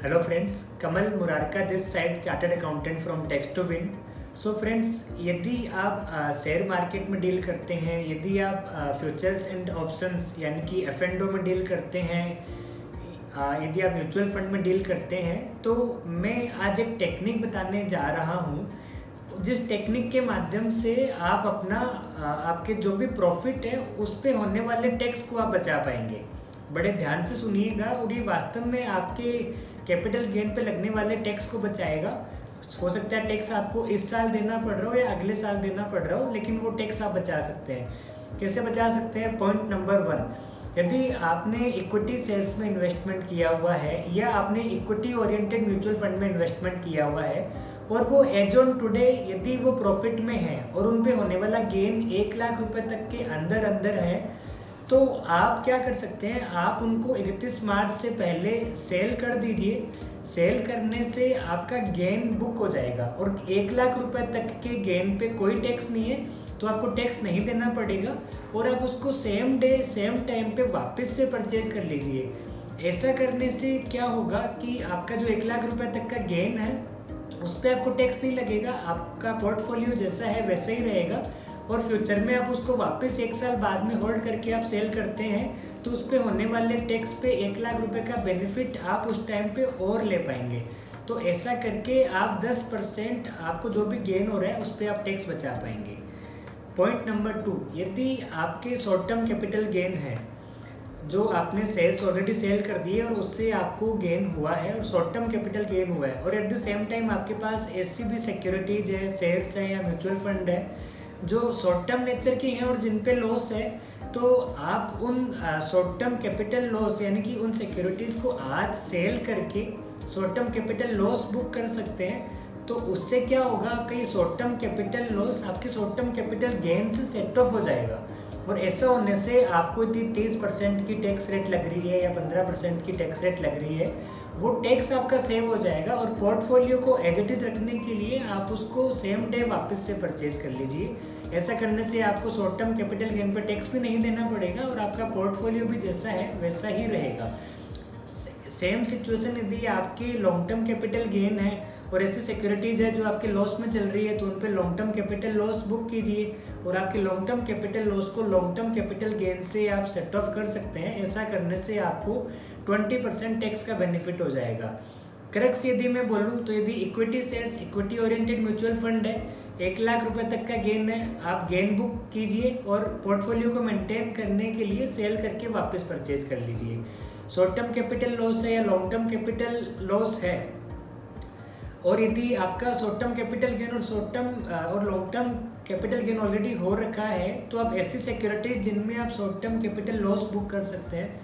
Hello friends, Kamal Murarka this side, chartered accountant from tax to win. So friends, यदि आप share market में deal करते हैं, यदि आप फ्यूचर्स एंड ऑप्शंस यानी कि F&O में डील करते हैं, यदि आप म्यूचुअल फंड में डील करते हैं, तो मैं आज एक टेक्निक बताने जा रहा हूँ जिस टेक्निक के माध्यम से आप अपना आपके जो भी प्रॉफिट है उस पे होने वाले टैक्स को आप बचा पाएंगे। बड़े ध्यान से सुनिएगा और ये वास्तव में आपके कैपिटल गेन पे लगने वाले टैक्स को बचाएगा। हो सकता है टैक्स आपको इस साल देना पड़ रहा हो या अगले साल देना पड़ रहा हो, लेकिन वो टैक्स आप बचा सकते हैं। कैसे बचा सकते हैं? पॉइंट नंबर 1, यदि आपने इक्विटी शेयर्स में इन्वेस्टमेंट किया हुआ है या आपने इक्विटी ओरिएंटेड म्यूचुअल फंड में इन्वेस्टमेंट किया हुआ है और वो एज ऑन टुडे यदि वो प्रॉफिट में है और उन पे होने वाला गेन 1 लाख रुपए तक के अंदर अंदर है, तो आप क्या कर सकते हैं, आप उनको 31 मार्च से पहले सेल कर दीजिए। सेल करने से आपका गेन बुक हो जाएगा और 1 लाख रुपए तक के गेन पे कोई टैक्स नहीं है, तो आपको टैक्स नहीं देना पड़ेगा और आप उसको सेम डे सेम टाइम पे वापस से परचेज कर लीजिए। ऐसा करने से क्या होगा कि आपका जो 1 लाख रुपए तक का गेन है उस पर आपको टैक्स नहीं लगेगा, आपका पोर्टफोलियो जैसा है वैसा ही रहेगा और फ्यूचर में आप उसको वापस 1 साल बाद में होल्ड करके आप सेल करते हैं तो उस पर होने वाले टैक्स पे 1 लाख रुपए का बेनिफिट आप उस टाइम पे और ले पाएंगे। तो ऐसा करके आप 10% आपको जो भी गेन हो रहा है उस पर आप टैक्स बचा पाएंगे। पॉइंट नंबर 2, यदि आपके शॉर्ट टर्म कैपिटल गेन है, जो आपने शेयर्स ऑलरेडी सेल कर दिए और उससे आपको गेन हुआ है और शॉर्ट टर्म कैपिटल गेन हुआ है और एट द सेम टाइम आपके पास ऐसी भी सिक्योरिटीज है, शेयर्स है या म्यूचुअल फंड है जो शॉर्ट टर्म नेचर की हैं और जिन पे लॉस है, तो आप उन शॉर्ट टर्म कैपिटल लॉस यानी कि उन सिक्योरिटीज़ को आज सेल करके short term capital loss book कर सकते हैं। तो उससे क्या होगा, आपका ये शॉर्ट टर्म कैपिटल लॉस आपके शॉर्ट टर्म कैपिटल गेन से सेट ऑफ हो जाएगा और ऐसा होने से आपको यदि 30% की टैक्स रेट लग रही है या 15% की टैक्स रेट लग रही है, वो टैक्स आपका सेव हो जाएगा और पोर्टफोलियो को एज इट इज़ रखने के लिए आप उसको सेम डे वापस से परचेज कर लीजिए। ऐसा करने से आपको शॉर्ट टर्म कैपिटल गेन पर टैक्स भी नहीं देना पड़ेगा और आपका पोर्टफोलियो भी जैसा है वैसा ही रहेगा। सेम सिचुएशन यदि आपके लॉन्ग टर्म कैपिटल गेन है और ऐसी सिक्योरिटीज़ है जो आपके लॉस में चल रही है, तो उन पे long term capital loss book कीजिए और आपके लॉन्ग टर्म कैपिटल लॉस को लॉन्ग टर्म कैपिटल गेन से आप सेट ऑफ कर सकते हैं। ऐसा करने से आपको 20% टैक्स का बेनिफिट हो जाएगा। करेक्ट यदि मैं बोलूँ तो यदि equity shares, equity oriented mutual fund है, 1 लाख रुपए तक का गेन है, आप गेन बुक कीजिए और पोर्टफोलियो को मेंटेन करने के लिए सेल करके वापस परचेज कर लीजिए। शॉर्ट टर्म कैपिटल लॉस है या लॉन्ग टर्म कैपिटल लॉस है और यदि आपका शॉर्ट टर्म कैपिटल गेन और long term capital gain already हो रखा है, तो आप ऐसी सिक्योरिटीज जिनमें आप short term capital loss book कर सकते हैं,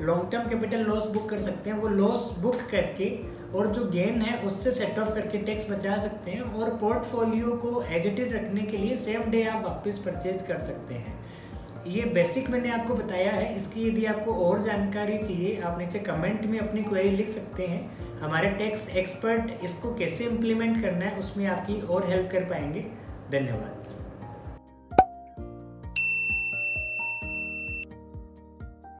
long term capital loss book कर सकते हैं, वो लॉस बुक करके और जो गेन है उससे सेट ऑफ करके टैक्स बचा सकते हैं और पोर्टफोलियो को एज इट इज़ रखने के लिए सेम डे आप वापस परचेज कर सकते हैं। ये बेसिक मैंने आपको बताया है। इसकी यदि आपको और जानकारी चाहिए, आप नीचे कमेंट में अपनी क्वेरी लिख सकते हैं। हमारे टैक्स एक्सपर्ट इसको कैसे इम्प्लीमेंट करना है उसमें आपकी और हेल्प कर पाएंगे। धन्यवाद।